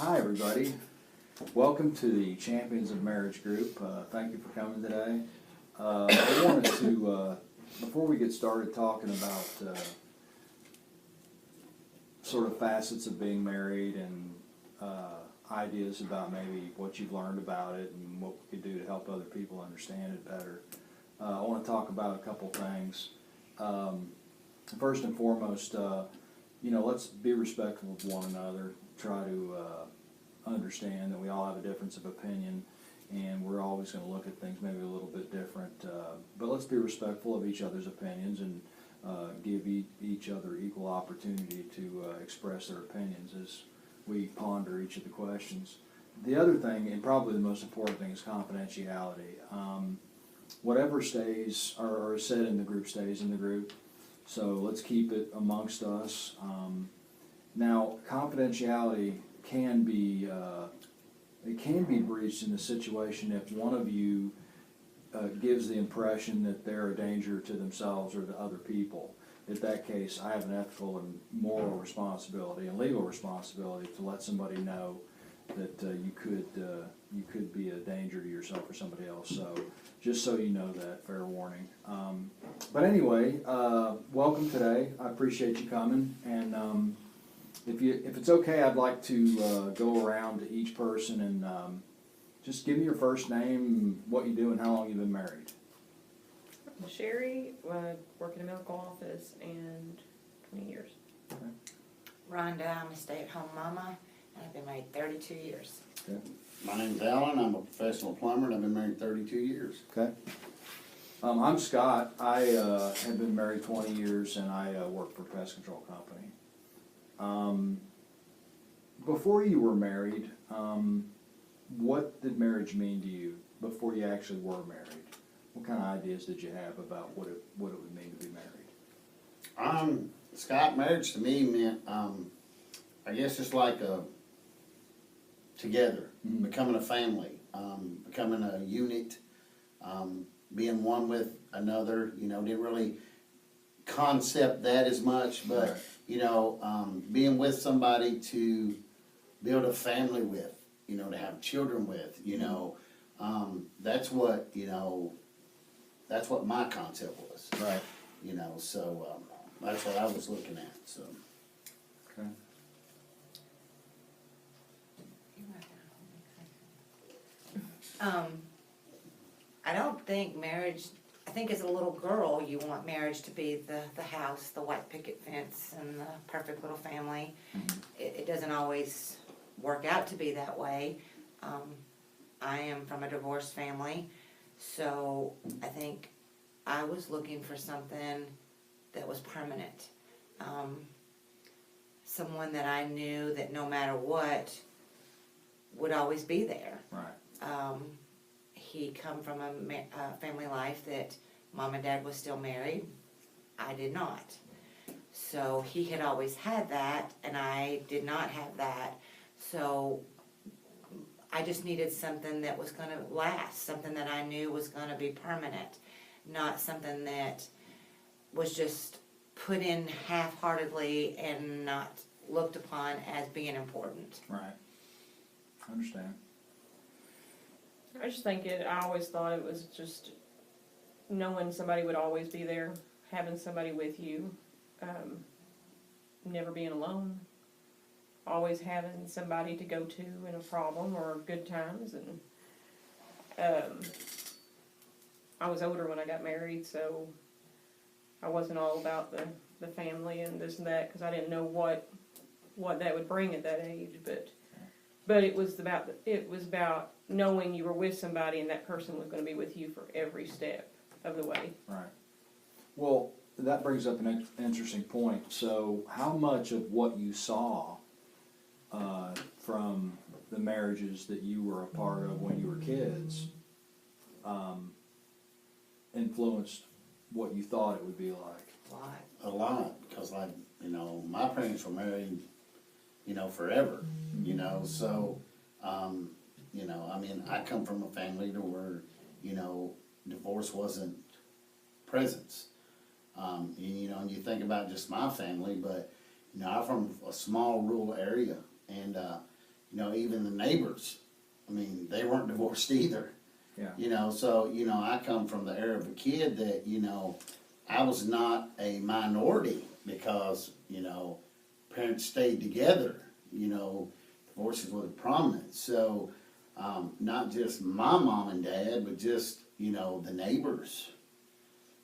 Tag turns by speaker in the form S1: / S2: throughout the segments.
S1: Hi, everybody. Welcome to the Champions of Marriage group. Thank you for coming today. I wanted to, before we get started talking about sort of facets of being married and ideas about maybe what you've learned about it and what we could do to help other people understand it better, I want to talk about a couple things. First and foremost, let's be respectful of one another. Try to understand that we all have a difference of opinion, and we're always going to look at things maybe a little bit different. But let's be respectful of each other's opinions and give each other equal opportunity to express their opinions as we ponder each of the questions. The other thing, and probably the most important thing, is confidentiality. Whatever stays or is said in the group stays in the group. So let's keep it amongst us. Now, confidentiality can be breached in a situation if one of you gives the impression that they're a danger to themselves or to other people. In that case, I have an ethical and moral responsibility and legal responsibility to let somebody know that you could be a danger to yourself or somebody else. So just so you know that, fair warning. But anyway, welcome today. I appreciate you coming, and if it's okay, I'd like to go around to each person and just give me your first name, what you do, and how long you've been married.
S2: I'm Sherry, work in a medical office, and 20 years.
S1: Okay.
S3: Rhonda, I'm a stay-at-home mama, and I've been married 32 years.
S1: Okay.
S4: My name's Alan. I'm a professional plumber, and I've been married 32 years.
S1: Okay. I'm Scott. I have been married 20 years, and I work for a pest control company. Before you were married, what did marriage mean to you before you actually were married? What kind of ideas did you have about what it would mean to be married?
S4: Scott, marriage to me meant, I guess it's like together, becoming a family, becoming a unit, being one with another. Didn't really concept that as much, but being with somebody to build a family with, to have children with, that's what my concept was.
S1: Right.
S4: So that's what I was looking at. So.
S1: Okay.
S3: I don't think marriage, I think as a little girl, you want marriage to be the house, the white picket fence, and the perfect little family. It doesn't always work out to be that way. I am from a divorced family, so I think I was looking for something that was permanent. Someone that I knew that no matter what would always be there.
S1: Right.
S3: He come from a family life that mom and dad was still married. I did not. So he had always had that, and I did not have that. So I just needed something that was going to last, something that I knew was going to be permanent, not something that was just put in half-heartedly and not looked upon as being important.
S1: Right. I understand.
S2: I just think I always thought it was just knowing somebody would always be there, having somebody with you, never being alone, always having somebody to go to in a problem or good times. And I was older when I got married, so I wasn't all about the family and this and that, because I didn't know what that would bring at that age. But it was about knowing you were with somebody and that person was going to be with you for every step of the way.
S1: Right. Well, that brings up an interesting point. So how much of what you saw from the marriages that you were a part of when you were kids influenced what you thought it would be like?
S4: A lot, because my parents were married, forever, so, I come from a family to where, divorce wasn't presence. And you think about just my family, but, I'm from a small rural area, and, you know, even the neighbors, I mean, they weren't divorced either.
S1: Yeah.
S4: You know, so, you know, I come from the era of a kid that, you know, I was not a minority because, you know, parents stayed together, you know, divorces were prominent. So, not just my mom and dad, but just, you know, the neighbors,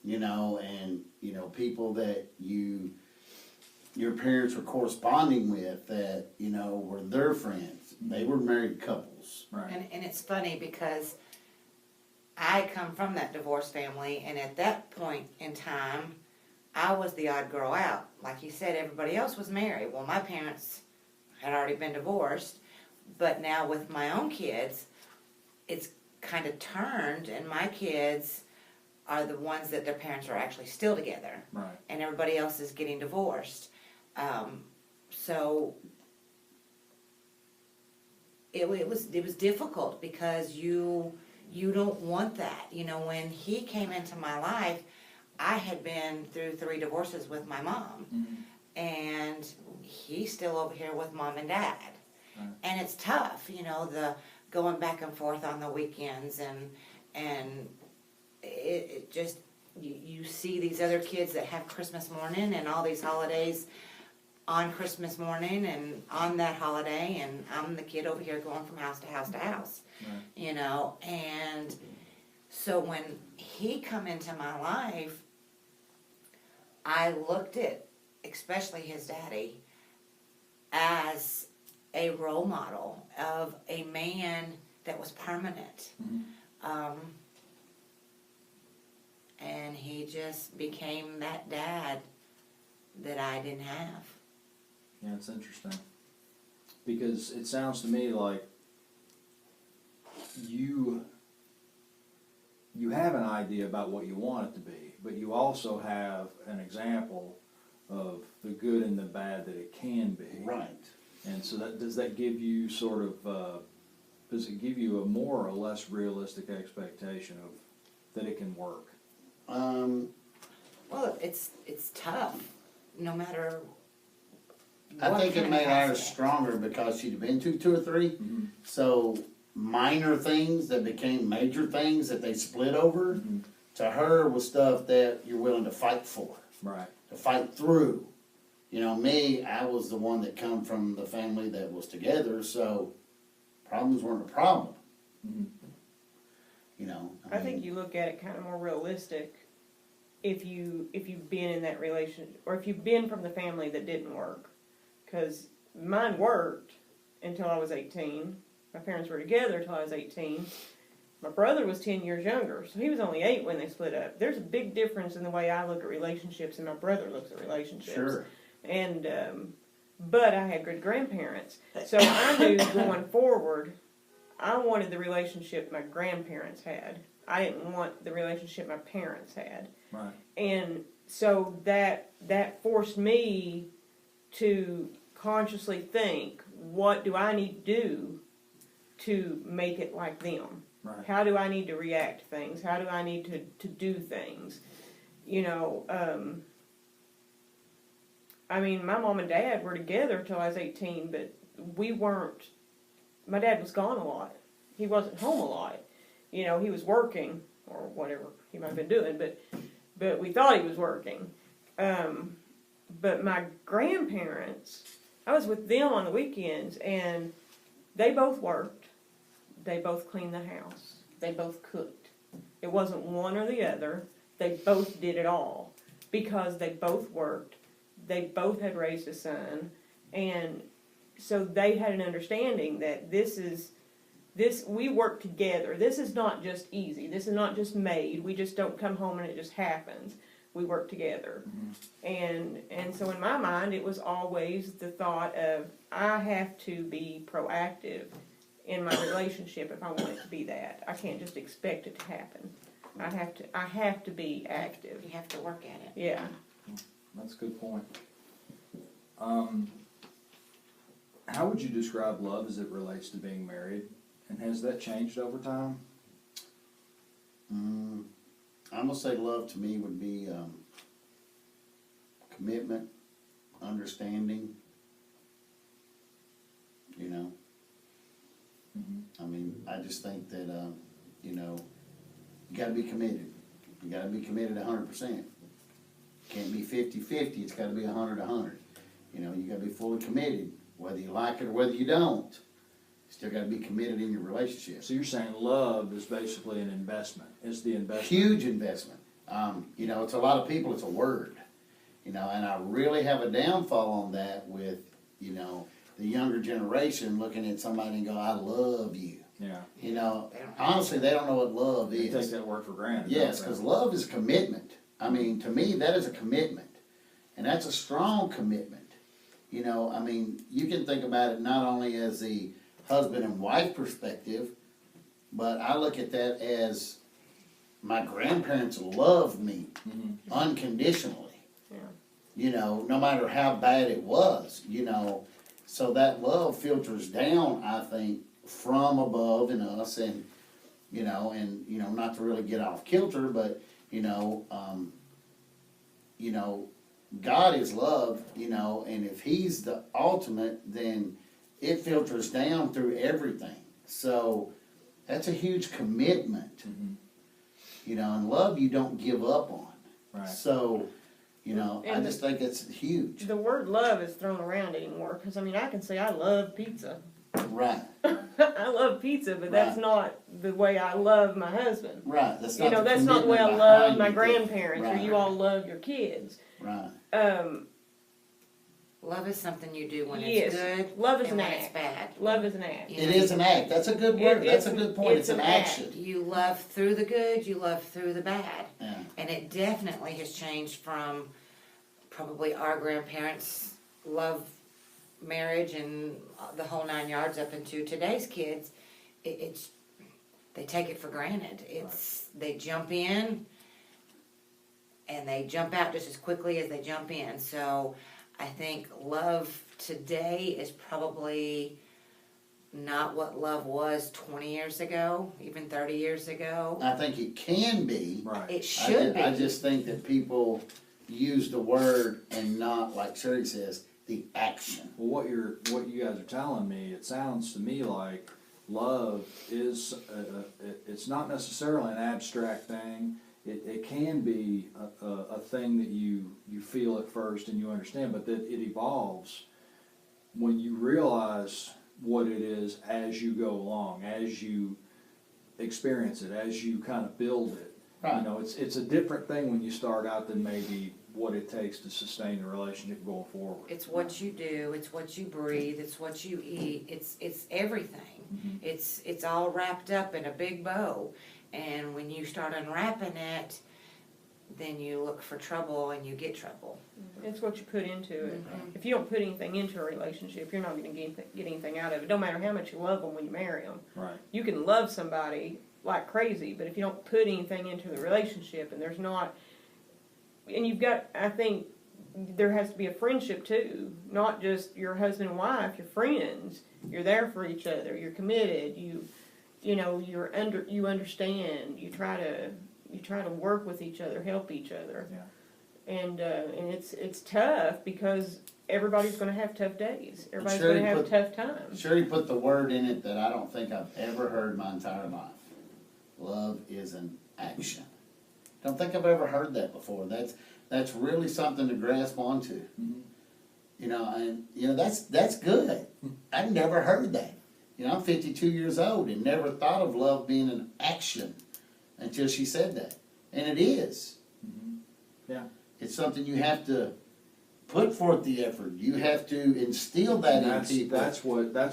S4: you know, and, you know, people that your parents were corresponding with that, you know, were their friends. They were married couples.
S1: Right.
S3: And it's funny because I come from that divorced family, and at that point in time, I was the odd girl out. Like you said, everybody else was married. Well, my parents had already been divorced, but now with my own kids, it's kind of turned, and my kids are the ones that their parents are actually still together,
S1: Right.
S3: and everybody else is getting divorced. So it was difficult because you don't want that. You know, when he came into my life, I had been through 3 divorces with my mom, and he's still over here with mom and dad.
S1: Right.
S3: And it's tough, you know, the going back and forth on the weekends, and it just, you see these other kids that have Christmas morning and all these holidays on Christmas morning and on that holiday, and I'm the kid over here going from house to house to house,
S1: Right.
S3: you know. And so when he come into my life, I looked at, especially his daddy, as a role model of a man that was permanent. And he just became that dad that I didn't have.
S1: Yeah, it's interesting. Because it sounds to me like you have an idea about what you want it to be, but you also have an example of the good and the bad that it can be.
S4: Right.
S1: And so does that give you sort of, does it give you a more or less realistic expectation of that it can work?
S3: Well, it's tough, no matter
S4: I
S3: what
S4: think it
S3: kind
S4: made
S3: of
S4: ours
S3: aspect.
S4: stronger because she'd been to 2 or 3. So minor things that became major things that they split over, to her was stuff that you're willing to fight for,
S1: Right.
S4: to fight through. You know, me, I was the one that come from the family that was together, so problems weren't a problem. You know,
S2: I think you look at it kind of more realistic if you've been in that relationship, or if you've been from the family that didn't work. Because mine worked until I was 18. My parents were together until I was 18. My brother was 10 years younger, so he was only 8 when they split up. There's a big difference in the way I look at relationships and my brother looks at relationships.
S4: sure.
S2: And but I had good grandparents, so I knew going forward, I wanted the relationship my grandparents had. I didn't want the relationship my parents had.
S1: Right.
S2: And so that forced me to consciously think, what do I need to do to make it like them?
S1: Right.
S2: How do I need to react to things? How do I need to do things? You know, I mean, my mom and dad were together till I was 18, but we weren't, my dad was gone a lot. He wasn't home a lot. You know, he was working, or whatever he might have been doing, but we thought he was working. But my grandparents, I was with them on the weekends, and they both worked. They both cleaned the house. They both cooked. It wasn't one or the other. They both did it all because they both worked. They both had raised a son, and so they had an understanding that we work together. This is not just easy. This is not just made. We just don't come home and it just happens. We work together. And so in my mind, it was always the thought of, I have to be proactive in my relationship if I want it to be that. I can't just expect it to happen. I have to be active.
S3: You have to work at it.
S2: Yeah.
S1: That's a good point. How would you describe love as it relates to being married? And has that changed over time?
S4: I'm gonna say love to me would be commitment, understanding, you know, I mean, I just think that, you know, you gotta be committed. You gotta be committed 100%. Can't be 50-50, it's gotta be 100-100. You know, you gotta be fully committed, whether you like it or whether you don't. You still gotta be committed in your relationship.
S1: So you're saying love is basically an investment, it's the investment.
S4: Huge investment. You know, it's a lot of people, it's a word. You know, and I really have a downfall on that with, you know, the younger generation looking at somebody and go, I love you.
S1: Yeah,
S4: You know, honestly, they don't know what love
S1: they take
S4: is.
S1: that word for granted.
S4: Yes,
S1: don't
S4: because
S1: they?
S4: love is commitment. I mean, to me, that is a commitment. And that's a strong commitment. You know, I mean, you can think about it not only as the husband and wife perspective, but I look at that as my grandparents loved me unconditionally.
S2: Yeah.
S4: You know, no matter how bad it was, you know. So that love filters down, I think, from above in us, and you know, not to really get off kilter, but you know, God is love, you know, and if He's the ultimate, then it filters down through everything. So that's a huge commitment, you know, and love you don't give up on.
S1: Right.
S4: So, you know, I
S2: And
S4: just think it's huge.
S2: The word love is thrown around anymore, because I mean, I can say I love pizza.
S4: Right,
S2: I love pizza, but that's
S4: Right.
S2: not the way I love my husband.
S4: right. That's not
S2: You know,
S4: the
S2: that's not the way I
S4: commitment
S2: love
S4: behind
S2: my
S4: it.
S2: grandparents, or
S4: Right.
S2: you all love your kids.
S4: Right.
S3: Love is something you do when
S2: Yes.
S3: it's good
S2: Love is
S3: and
S2: an
S3: when it's
S2: act.
S3: bad.
S2: Love is an act.
S3: You
S4: It
S3: know,
S4: is an act. That's a good word. That's a good point. It's an
S2: act.
S4: action.
S3: You love through the good, you love through the bad.
S4: Yeah.
S3: And it definitely has changed from probably our grandparents' love marriage and the whole 9 yards up into today's kids. It's they take it for granted. They jump in and they jump out just as quickly as they jump in. So I think love today is probably not what love was 20 years ago, even 30 years ago.
S4: I think it can be.
S1: Right.
S3: It should be.
S4: I just think that people use the word and not, like Shirley says, the action.
S1: Well, what you guys are telling me, it sounds to me like love is, it's not necessarily an abstract thing. It can be a thing that you feel at first and you understand, but that it evolves when you realize what it is as you go along, as you experience it, as you kind of build it.
S4: Right.
S1: You know, it's a different thing when you start out than maybe what it takes to sustain the relationship going forward.
S3: It's what you do, it's what you breathe, it's what you eat, it's everything. It's all wrapped up in a big bow. And when you start unwrapping it, then you look for trouble and you get trouble.
S2: It's what you put into it.
S3: Mhm.
S2: If you don't put anything into a relationship, you're not going to get anything out of it. No matter how much you love them when you marry them.
S1: Right.
S2: You can love somebody like crazy, but if you don't put anything into the relationship and there's not, and you've got, I think there has to be a friendship too, not just your husband and wife, you're friends. You're there for each other. You're committed. You know, you understand. You try to work with each other, help each other.
S1: Yeah.
S2: And it's tough because everybody's going to have tough days. Everybody's
S4: Sure,
S2: going to
S4: you
S2: have tough times.
S4: Shirley put the word in it that I don't think I've ever heard my entire life. Love is an action. Don't think I've ever heard that before. That's really something to grasp onto. You know, and you know that's good. I've never heard that. You know, I'm 52 years old and never thought of love being an action until she said that, and it is.
S1: Yeah.
S4: It's something you have to put forth the effort. You have to instill that
S1: And
S4: in people.
S1: that's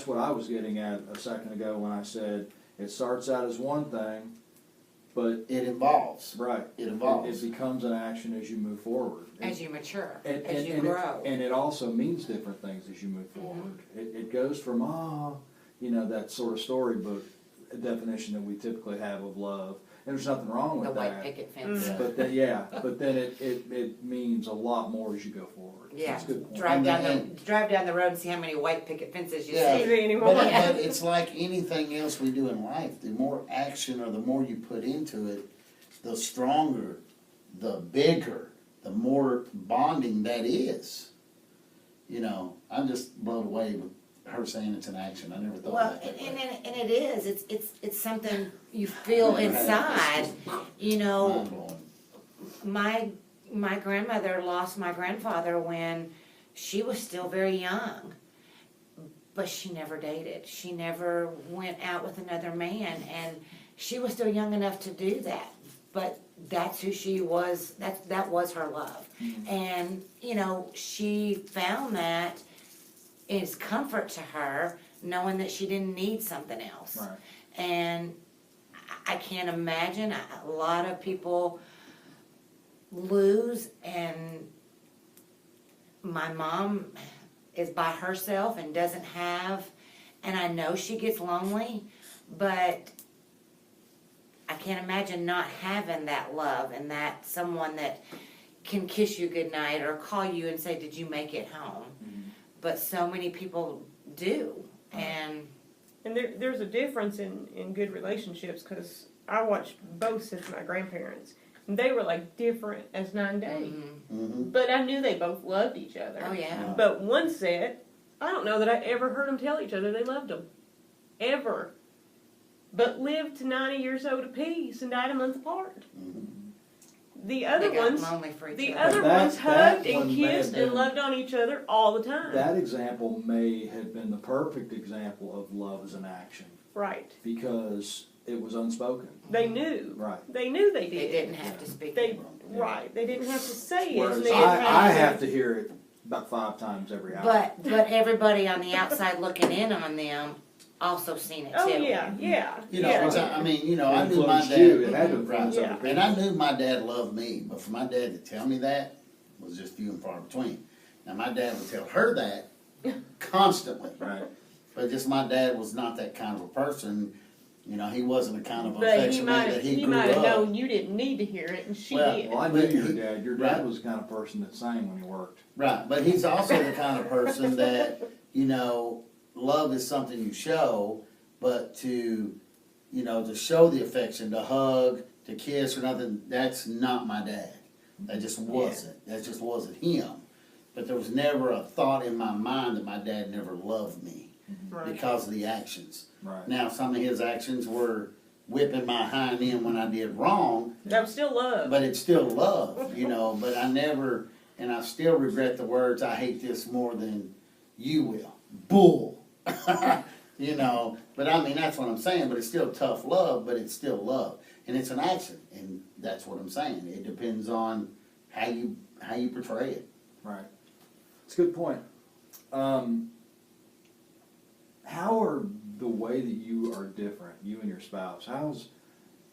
S1: what I was getting at a second ago when I said it starts out as one thing, but
S4: It evolves.
S1: right,
S4: It evolves.
S1: It becomes an action as you move forward.
S3: As you mature,
S1: And-
S3: as you
S1: and
S3: grow.
S1: and it also means different things as you move forward. It goes from that sort of storybook definition that we typically have of love. And there's nothing wrong with
S3: The white
S1: that.
S3: picket fence.
S4: Yeah.
S1: But then it means a lot more as you go forward.
S3: Yeah,
S1: That's a good point.
S3: drive
S4: And
S3: down the road and see how many white picket fences you
S4: Yeah.
S3: see.
S2: See anymore.
S4: But it's like anything else we do in life. The more action or the more you put into it, the stronger, the bigger, the more bonding that is. You know, I'm just blown away with her saying it's an action. I never thought
S3: Well,
S4: of that.
S3: and it is, it's something you feel inside, you know.
S4: Mind-blowing.
S3: My grandmother lost my grandfather when she was still very young, but she never dated. She never went out with another man, and she was still young enough to do that. But that's who she was. That was her love, and you know, she found that is comfort to her, knowing that she didn't need something else.
S1: Right.
S3: And I can't imagine a lot of people lose, and my mom is by herself and doesn't have, and I know she gets lonely, but I can't imagine not having that love and that someone that can kiss you goodnight or call you and say, did you make it home? But so many people do, and
S2: there's a difference in good relationships, because I watched both sets of my grandparents. And they were like different as night and day.
S4: Mm-hmm.
S2: But I knew they both loved each other.
S3: oh yeah.
S2: But one set, I don't know that I ever heard them tell each other they loved them. Ever. But lived to 90 years old apiece and died a month apart. The other
S3: They got
S2: ones,
S3: lonely for each
S2: the
S3: other.
S2: other
S1: That-
S2: ones
S1: that
S2: hugged and
S1: one may have
S2: kissed and
S1: been-
S2: loved on each other all the time.
S1: That example may have been the perfect example of love as an action
S2: Right.
S1: because it was unspoken.
S2: They knew.
S1: Right.
S2: They knew they
S3: They
S2: did.
S3: didn't have to speak.
S2: They right. They didn't have to say it.
S1: Whereas
S2: They didn't
S1: I have to hear it about 5 times every hour.
S3: But everybody on the outside looking in on them also seen it too.
S2: Oh yeah, yeah.
S4: You know,
S2: yeah.
S4: which I mean, you know, I knew my
S1: Influenced
S4: dad.
S1: you. It had to
S4: Right.
S1: influence
S2: Yeah.
S1: other people.
S4: And I knew my dad loved me, but for my dad to tell me that was just few and far between. Now my dad would tell her that constantly,
S1: Right.
S4: but just my dad was not that kind of a person. You know, he wasn't the kind of
S2: But he
S4: affection
S2: might
S4: that
S2: have
S4: he
S2: he
S4: grew
S2: might have
S4: up.
S2: known you didn't need to hear it, and she
S4: Well,
S2: did.
S1: Well, I knew
S4: But
S1: your
S4: he-
S1: dad. Your
S4: right.
S1: dad was the kind of person that sang when he worked.
S4: Right, but he's also the kind of person that, you know, love is something you show, but to, you know, to show the affection, to hug, to kiss or nothing, that's not my dad. That just wasn't. That just wasn't him. But there was never a thought in my mind that my dad never loved me
S2: Right.
S4: because of the actions.
S1: Right.
S4: Now, some of his actions were whipping my hind end when I did wrong,
S2: That was still love.
S4: but it's still love, you know, but I never, and I still regret the words, I hate this more than you will. Bull. You know, but I mean, that's what I'm saying, but it's still tough love, but it's still love. And it's an action, and that's what I'm saying. It depends on how you portray it.
S1: Right. It's a good point. How are the way that you are different, you and your spouse,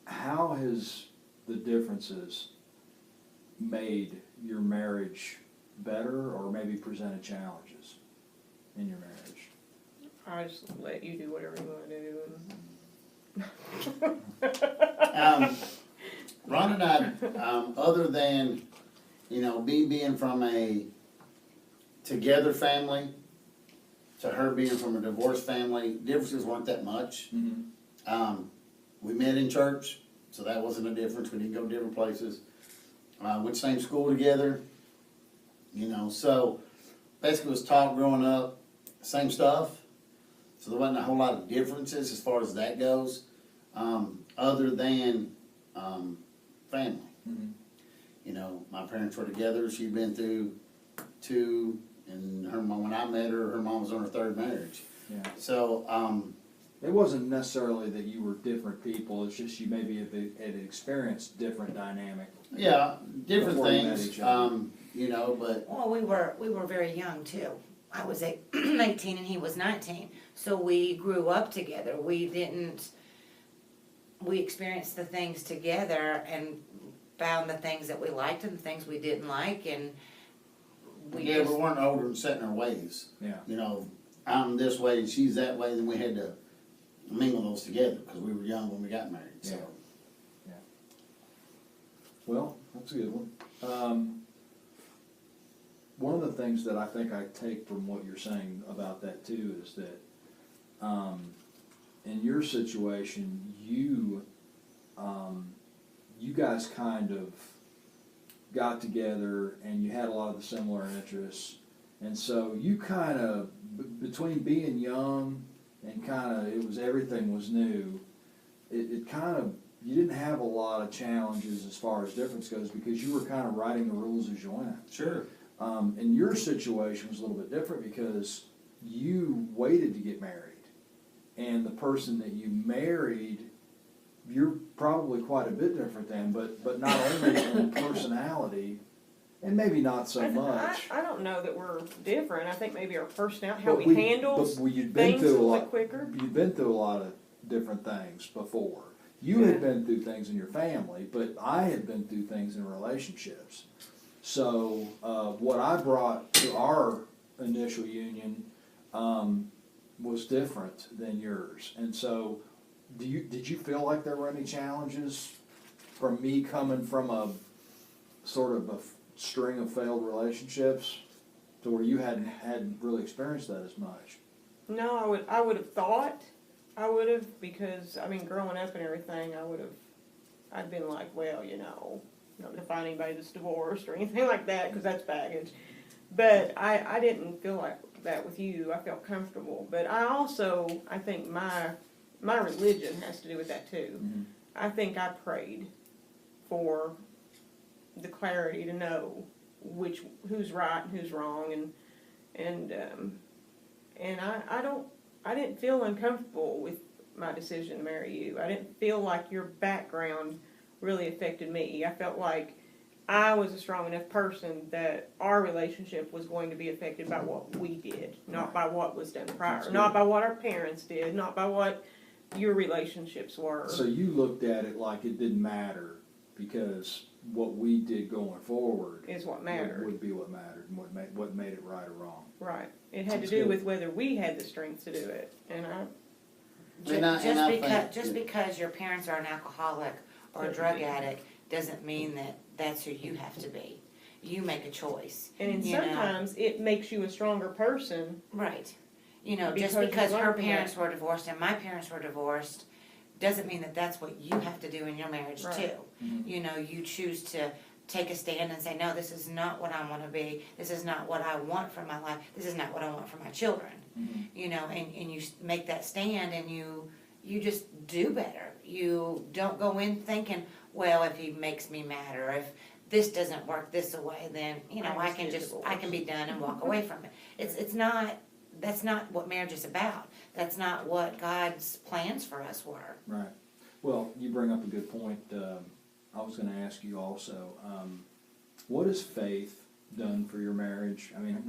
S1: how has the differences made your marriage better or maybe presented challenges in your marriage?
S2: I just let you do whatever you want to do.
S4: Ron and I, other than, you know, me being from a together family to her being from a divorced family, differences weren't that much. We met in church, so that wasn't a difference. We didn't go different places. Went same school together, you know, so basically was taught growing up, same stuff. So there wasn't a whole lot of differences as far as that goes, other than family. You know, my parents were together. She'd been through 2, and her mom, when I met her, her mom was on her 3rd marriage.
S1: Yeah.
S4: So,
S1: It wasn't necessarily that you were different people, it's just you maybe had experienced different dynamic.
S4: yeah, different
S1: Before you met
S4: things,
S1: each other.
S4: you know, but
S3: Well, we were very young too. I was 18 and he was 19. So we grew up together. We experienced the things together and found the things that we liked and the things we didn't like, and we
S4: yeah,
S3: just,
S4: we weren't older and set in our ways.
S1: Yeah.
S4: You know, I'm this way and she's that way, then we had to mingle those together because we were young when we got married. So.
S1: Yeah. Well, that's a good one. One of the things that I think I take from what you're saying about that too is that in your situation, you guys kind of got together and you had a lot of the similar interests, and so you kind of between being young and kinda, everything was new, it kind of, you didn't have a lot of challenges as far as difference goes, because you were kind of writing the rules as you went.
S4: Sure.
S1: And your situation was a little bit different because you waited to get married. And the person that you married, you're probably quite a bit different than, but not only in personality, and maybe not so much.
S2: I don't know that we're different. I think maybe our personality, how
S1: But
S2: we handle
S1: you'd been
S2: things
S1: through
S2: a
S1: a
S2: little
S1: lot.
S2: bit quicker.
S1: You've been through a lot of different things before. You had been through things in your family, but I had been through things in relationships. So what I brought to our initial union was different than yours. And so, did you feel like there were any challenges from me coming from a sort of a string of failed relationships to where you hadn't really experienced that as much?
S2: No, I would have thought I would have, because I mean, growing up and everything, I'd been like, well, not to find anybody that's divorced or anything like that, because that's baggage. But I didn't feel like that with you. I felt comfortable. But I think my religion has to do with that too.
S1: Mm-hmm.
S2: I think I prayed for the clarity to know who's right and who's wrong, and I didn't feel uncomfortable with my decision to marry you. I didn't feel like your background really affected me. I felt like I was a strong enough person that our relationship was going to be affected by what we did, not by what was done prior, not by what our parents did, not by what your relationships were.
S1: So you looked at it like it didn't matter, because what we did going forward
S2: is what mattered.
S1: would be what mattered, and what made it right or wrong.
S2: Right. It had to
S1: That's
S2: do
S1: good.
S2: with whether we had the strength to do it. And
S3: Just because your parents are an alcoholic or a drug addict doesn't mean that that's who you have to be. You make a choice.
S2: And
S3: you know.
S2: sometimes it makes you a stronger person.
S3: Right. Just
S2: Because you
S3: because her
S2: learn from
S3: parents
S2: that.
S3: were divorced and my parents were divorced doesn't mean that that's what you have to do in your marriage
S2: Right.
S3: too.
S1: Mhm.
S3: You choose to take a stand and say, no, this is not what I want to be. This is not what I want for my life. This is not what I want for my children.
S1: Mhm.
S3: And you make that stand and you just do better. You don't go in thinking, well, if he makes me mad or if this doesn't work this way, then, I can be done and walk away from it. That's not what marriage is about. That's not what God's plans for us were.
S1: Right. Well, you bring up a good point. I was going to ask you also, what has faith done for your marriage? I mean,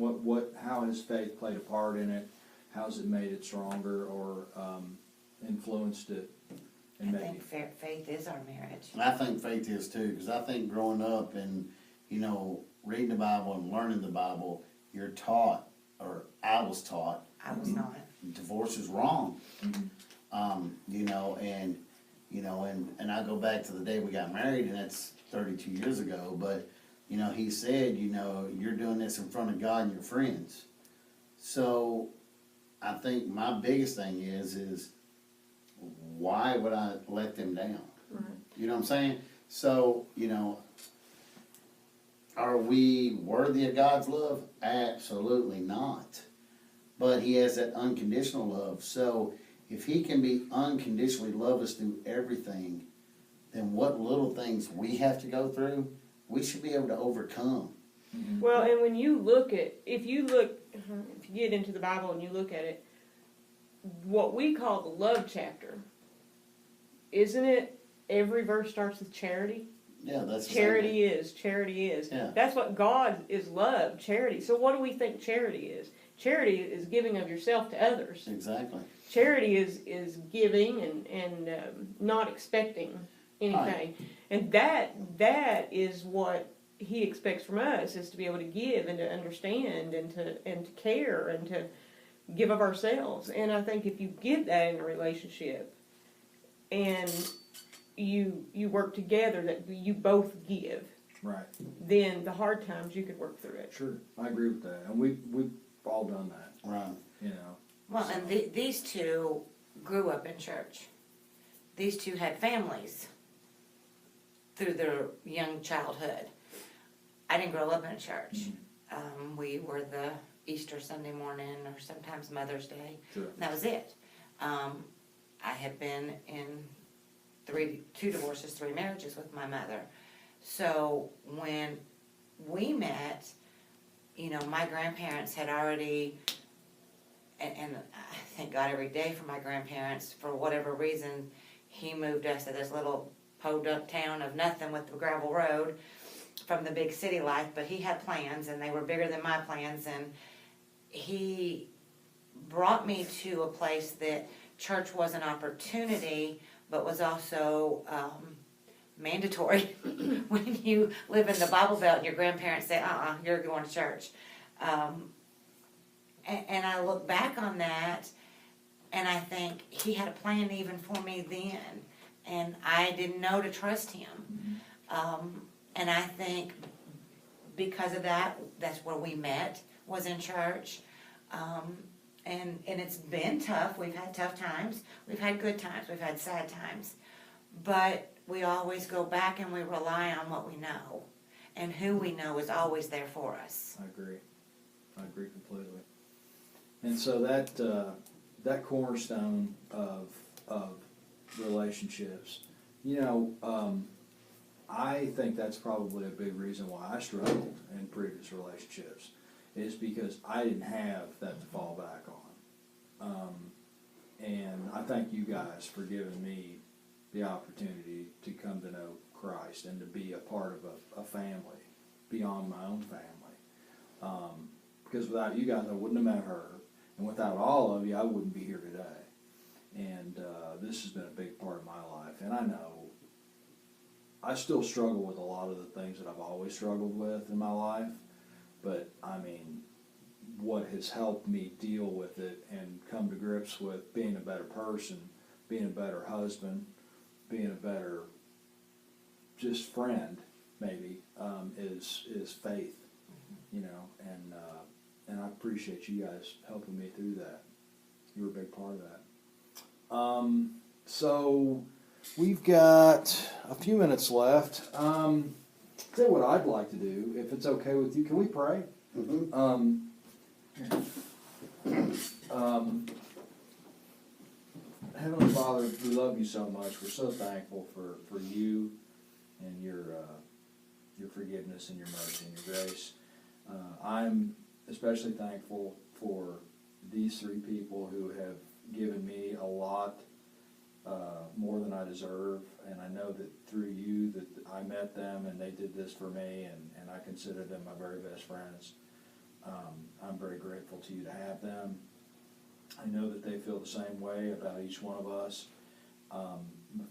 S1: how has faith played a part in it? How's it made it stronger or influenced it?
S3: I think faith is our marriage.
S4: And I think faith is too, because I think growing up and, reading the Bible and learning the Bible, you're taught, or I was taught,
S3: I was not.
S4: divorce is wrong.
S1: Mhm.
S4: And I go back to the day we got married, and that's 32 years ago, but, he said, you're doing this in front of God and your friends. So, I think my biggest thing is why would I let them down?
S2: Right.
S4: You know what I'm saying? So, are we worthy of God's love? Absolutely not. But He has that unconditional love. So, if He can be unconditionally love us through everything, then what little things we have to go through, we should be able to overcome.
S1: Mhm.
S2: Well, and when you look at, if you get into the Bible and you look at it, what we call the love chapter, isn't it? Every verse starts with charity.
S4: Yeah, that's the
S2: Charity is.
S4: Yeah.
S2: That's what God is, love, charity. So what do we think charity is? Charity is giving of yourself to others.
S4: Exactly.
S2: Charity is giving and not expecting anything.
S4: Right.
S2: And that is what He expects from us, is to be able to give and to understand and to care and to give of ourselves. And I think if you give that in a relationship and you work together, that you both give,
S1: Right.
S2: then the hard times you could work through it.
S1: Sure. I agree with that. And we've all done that,
S4: Right.
S3: Well, and these two grew up in church. These two had families through their young childhood. I didn't grow up in a church. We were the Easter Sunday morning or sometimes Mother's Day.
S1: Sure.
S3: And that was it. I had been in 2 divorces, 3 marriages with my mother. So when we met, you know, my grandparents had already, and I thank God every day for my grandparents, for whatever reason, he moved us to this little podunk town of nothing with the gravel road from the big city life, but he had plans and they were bigger than my plans, and he brought me to a place that church was an opportunity, but was also mandatory. When you live in the Bible Belt and your grandparents say, you're going to church. And I look back on that and I think he had a plan even for me then, and I didn't know to trust him. And I think because of that, that's where we met, was in church. And it's been tough. We've had tough times. We've had good times. We've had sad times. But we always go back and we rely on what we know. And who we know is always there for us.
S1: I agree completely. And so that cornerstone of relationships, you know, I think that's probably a big reason why I struggled in previous relationships, is because I didn't have that to fall back on. And I thank you guys for giving me the opportunity to come to know Christ and to be a part of a family beyond my own family. Because without you guys, I wouldn't have met her. And without all of you, I wouldn't be here today. And this has been a big part of my life. And I know I still struggle with a lot of the things that I've always struggled with in my life. But, I mean, what has helped me deal with it and come to grips with being a better person, being a better husband, being a better just friend, maybe, is faith, you know, and I appreciate you guys helping me through that. You were a big part of that. So we've got a few minutes left. Tell you what I'd like to do, if it's okay with you. Can we pray?
S4: Mm-hmm.
S1: Heavenly Father, we love you so much. We're so thankful for you and your forgiveness and your mercy and your grace. I'm especially thankful for these 3 people who have given me a lot more than I deserve, and I know that through you that I met them and they did this for me, and I consider them my very best friends. I'm very grateful to you to have them. I know that they feel the same way about each one of us.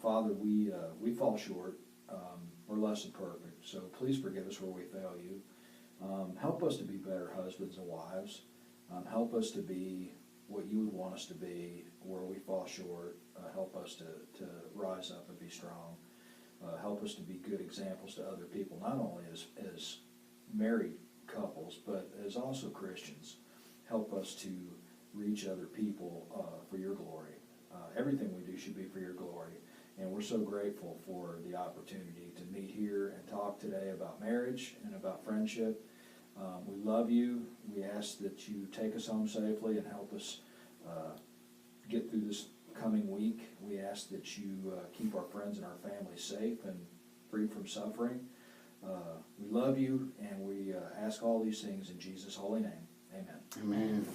S1: Father, we fall short. We're less than perfect, so please forgive us where we fail you. Help us to be better husbands and wives. Help us to be what you would want us to be where we fall short. Help us to rise up and be strong. Help us to be good examples to other people, not only as married couples, but as also Christians. Help us to reach other people for your glory. Everything we do should be for your glory. And we're so grateful for the opportunity to meet here and talk today about marriage and about friendship. We love you. We ask that you take us home safely and help us get through this coming week. We ask that you keep our friends and our family safe and free from suffering. We love you, and we ask all these things in Jesus' holy name. Amen.
S4: Amen.